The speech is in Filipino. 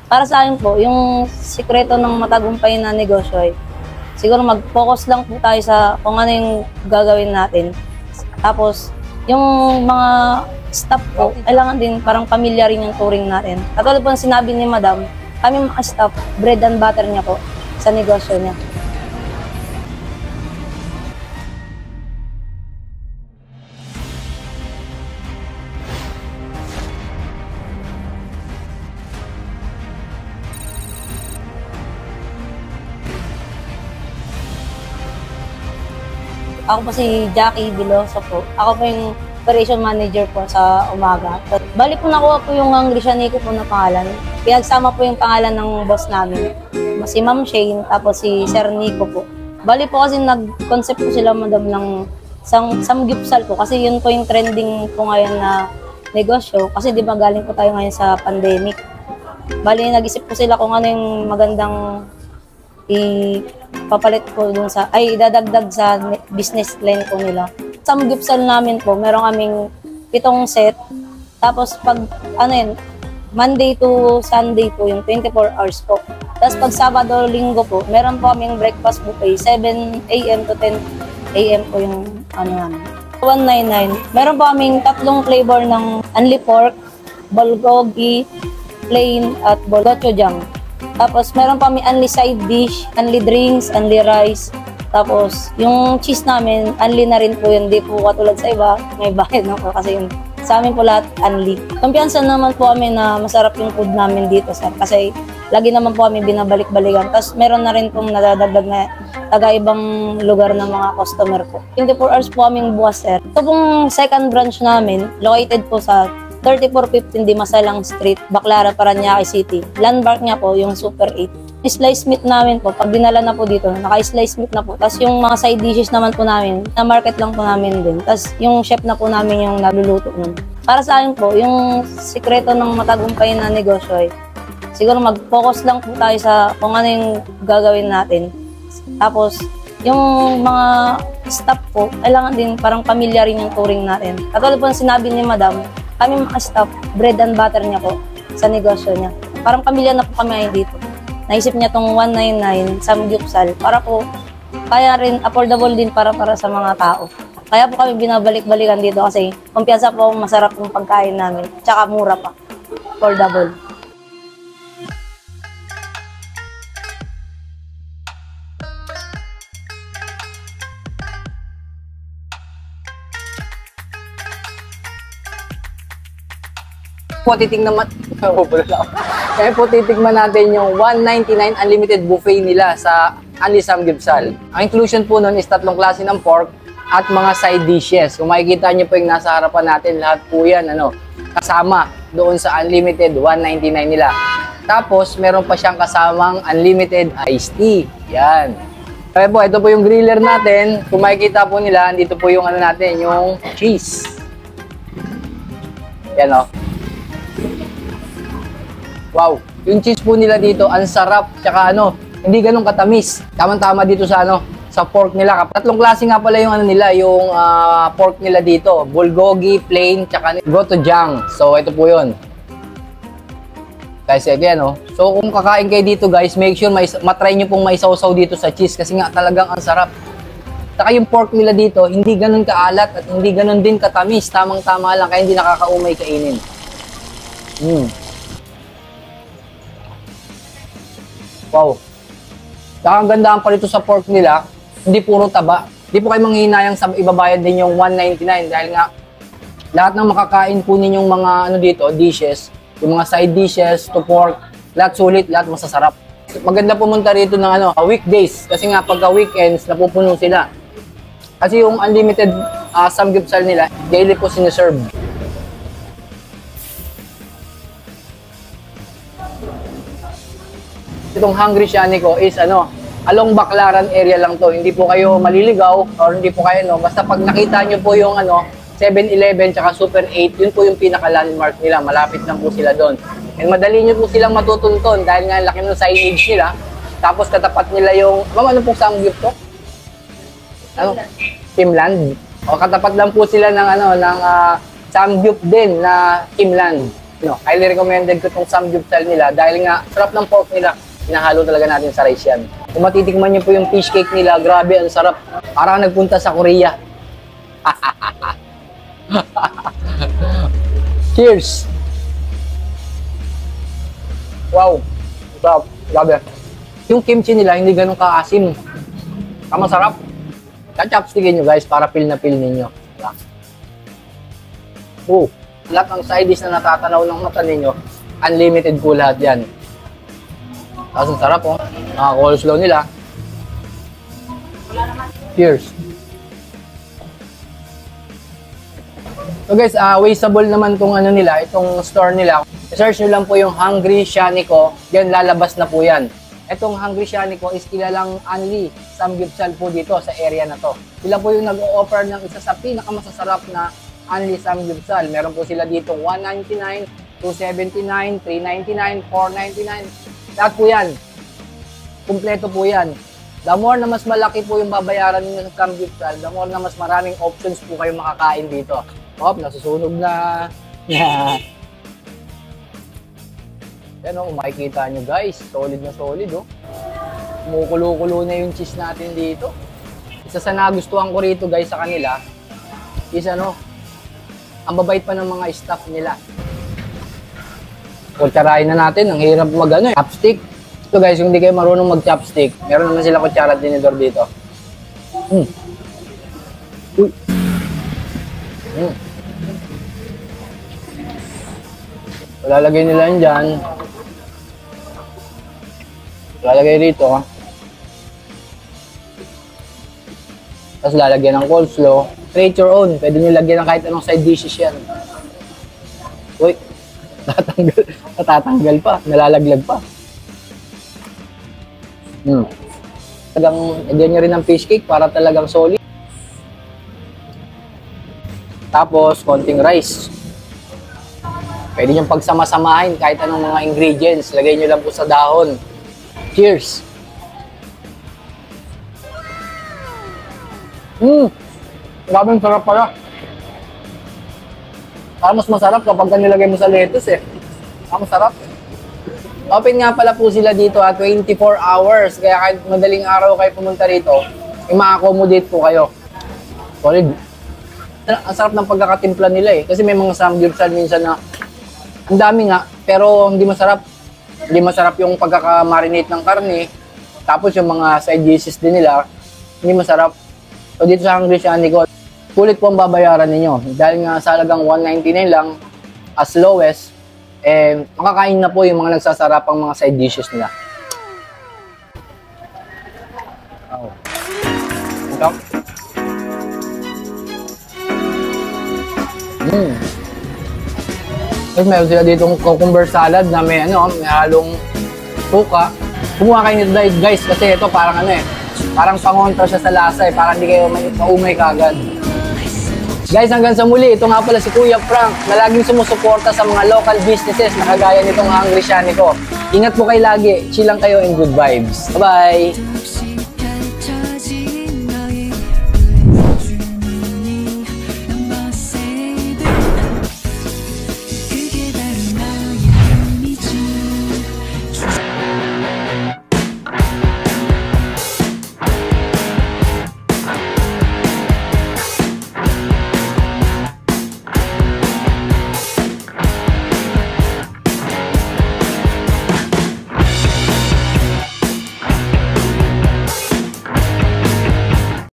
Para sa akin po, yung sikreto ng matagumpay na negosyo ay siguro mag-focus lang po tayo sa kung ano yung gagawin natin. Tapos, yung mga staff po, kailangan din parang pamilya rin yung touring natin. Katulad po ang sinabi ni Madam, kami mga staff, bread and butter niya po sa negosyo niya. Ako po si Jackie Biloso po. Ako po yung operation manager po sa umaga. Bali po nakuha po yung Anglisianico po na pangalan. Pinagsama po yung pangalan ng boss namin. Si Ma'am Shane, tapos si Sir Nico po. Bali po kasi nag-concept po sila, Madam, ng samgyupsal po. Kasi yun po yung trending po ngayon na negosyo. Kasi di ba galing po tayo ngayon sa pandemic. Bali nag-isip po sila kung ano yung magandang ipapalit po dun sa, idadagdag sa business plan po nila. Samgyupsal namin po, meron kaming 7 set. Tapos pag, Monday to Sunday po, yung 24 hours po. Tapos pag Sabado, Linggo po, meron po kaming breakfast buffet, 7 a.m. to 10 a.m. po yung namin. 199. Meron po kaming 3 flavor ng unli pork, bulgogi, plain, at gochujang. Tapos, meron pa kami unli side dish, unli drinks, unli rice. Tapos, yung cheese namin, unli na rin po yun. Hindi po katulad sa iba, may bayad na po kasi yun. Sa amin po lahat, unli. Kumpiyansa naman po kami na masarap yung food namin dito, sir. Kasi, lagi naman po kami binabalik-balikan. Tapos, meron na rin pong nadadagdag na taga-ibang lugar ng mga customer po. 24 hours po kaming bukas, sir. Ito pong second branch namin, located po sa 3415 Dimasalang Street, Baclaran, Parañaque City. Landmark niya po yung Super 8. Slice meat namin po, pag dinala na po dito, naka-slice meat na po. Tapos yung mga side dishes naman po namin, na-market lang po namin din. Tapos yung chef na po namin yung nagluluto nun. Para sa akin po, yung sikreto ng matagumpay na negosyo ay siguro mag-focus lang po tayo sa kung ano yung gagawin natin. Tapos yung mga staff po, kailangan din parang pamilya rin yung touring natin. Katulad po ang sinabi ni Madam, kami mga staff, bread and butter niya po sa negosyo niya. Parang pamilya na po kami ngayon dito. Naisip niya tong 199 samgyupsal para po kaya rin affordable din para sa mga tao. Kaya po kami binabalik-balikan dito kasi kumpiyansa po masarap yung pagkain namin. Tsaka mura pa. Affordable. Kaya po titignan natin yung 199 unlimited buffet nila sa Unli Samgyupsal. Ang inclusion po nun is 3 klase ng pork at mga side dishes. Kung makikita nyo po yung nasa harapan natin, lahat po yan kasama doon sa unlimited 199 nila. Tapos meron pa siyang kasamang unlimited iced tea. Yan. Kaya po, ito po yung griller natin. Kung makikita po nila, dito po yung natin, yung cheese. Yan Wow, yung cheese po nila dito, ang sarap, tsaka hindi ganun katamis. Tama-tama dito sa sa pork nila. 3 klase nga pala yung nila, yung pork nila dito, bulgogi, plain, tsaka gochujang. So ito po 'yon. Guys, again, So kung kakain kayo dito, guys, make sure matry nyo pong maisawsaw dito sa cheese kasi nga talagang ang sarap. Tsaka yung pork nila dito, hindi ganun kaalat at hindi ganun din katamis. Tamang-tama lang, kaya hindi nakakaumay kainin. Wow. Tsaka ang gandaan pa rito sa pork nila, hindi puro taba. Hindi po kayo manghihinayang sa ibabayad din yung 199 dahil nga lahat ng makakain po ninyong mga dito, dishes, yung mga side dishes to pork, lahat sulit, lahat masasarap. Maganda pumunta rito ng weekdays kasi nga pagka weekends napupuno sila. Kasi yung unlimited samgyupsal nila, daily po siniserve. Itong Anglisianico is along Baclaran area lang to. Hindi po kayo maliligaw or hindi po kayo basta pag nakita nyo po yung 7-Eleven tsaka Super 8, yun po yung pinaka-landmark nila. Malapit lang po sila doon. And madali nyo po silang matutunton dahil nga laki ng signage nila. Tapos katapat nila yung, ma'am, ano pong samgyup to? Kimland. O katapat lang po sila ng ng samgyup din na Kimland. No, highly recommended ko itong samgyupsal nila dahil nga sarap ng pork nila. Hinahalo talaga natin sa rice yan. Kung matitikman niyo po yung fish cake nila, grabe, ang sarap. Parang nagpunta sa Korea. Cheers! Wow! Sarap. Grabe. Yung kimchi nila, hindi ganun kaasim. Masarap. Chopstickin nyo guys para feel na feel ninyo. Oh, lahat ng side dish na natatanaw ng mata ninyo, unlimited po lahat yan. Tapos ang sarap oh. Coleslaw nila. Cheers. So guys, wastable naman tong ano nila, itong store nila. I-search nyo lang po yung Hungry Shanico, then lalabas na po yan. Itong Hungry Shanico is kilalang only samgyupsal po dito sa area na to. Sila po yung nag-o-offer ng isa sa pinakamasasarap na only samgyupsal. Meron po sila dito 199, 279, 399, 499. Lahat po yan. Kumpleto po yan. The more na mas malaki po yung babayaran niyo sa samgyupsal, the more na mas maraming options po kayo makakain dito. Hop, nasusunog na. Yan o, makikita nyo guys, solid na solid o. Kumukulo-kulo na yung cheese natin dito. Isa sa nagustuhan ko rito guys sa kanila is ano, ang babait pa ng mga staff nila. Kutsarahin na natin, ang hirap mag ano eh, chopstick. Ito guys, kung hindi kayo marunong mag chopstick, meron naman sila kutsara at tinidor dito. Uy. Lalagay nila yun dyan. Lalagay rito. Tapos lalagyan ng coleslaw. Create your own. Pwede nyo lagyan ng kahit anong side dishes yan. Uy, natatanggal pa. Nalalaglag pa. Talagang lagyan nyo rin ng fish cake para talagang solid. Tapos, konting rice. Pwede nyo pagsama-samahin kahit anong mga ingredients. Lagay nyo lang po sa dahon. Cheers! Grabing sarap pala. Parang mas masarap kapag nilagay mo sa lettuce eh. Masarap. Open nga pala po sila dito 24 hours. Kaya kahit madaling araw kayo pumunta rito, i-accommodate po kayo. Solid. Ang sarap ng pagkakatimpla nila eh. Kasi may mga samgyupsal minsan na ang dami nga, pero hindi masarap. Hindi masarap yung pagkaka-marinate ng karne. Tapos yung mga side dishes din nila, hindi masarap. So dito sa Hungry Shanico, kulit po ang babayaran ninyo. Dahil nga sa halagang 199 lang, as lowest, makakain na po yung mga nagsasarapang mga side dishes nila. Oh. Ito. Tapos meron sila ditong cucumber salad na may may halong suka. Kumuha kayo nito guys kasi ito parang parang pangontra siya sa lasa eh. Parang hindi kayo maumay kagad. Guys, hanggang sa muli, ito nga pala si Kuya Frank na laging sumusuporta sa mga local businesses na kagaya nitong Hungry Shanico. Ingat po kayo lagi, chill lang kayo and good vibes. Bye-bye!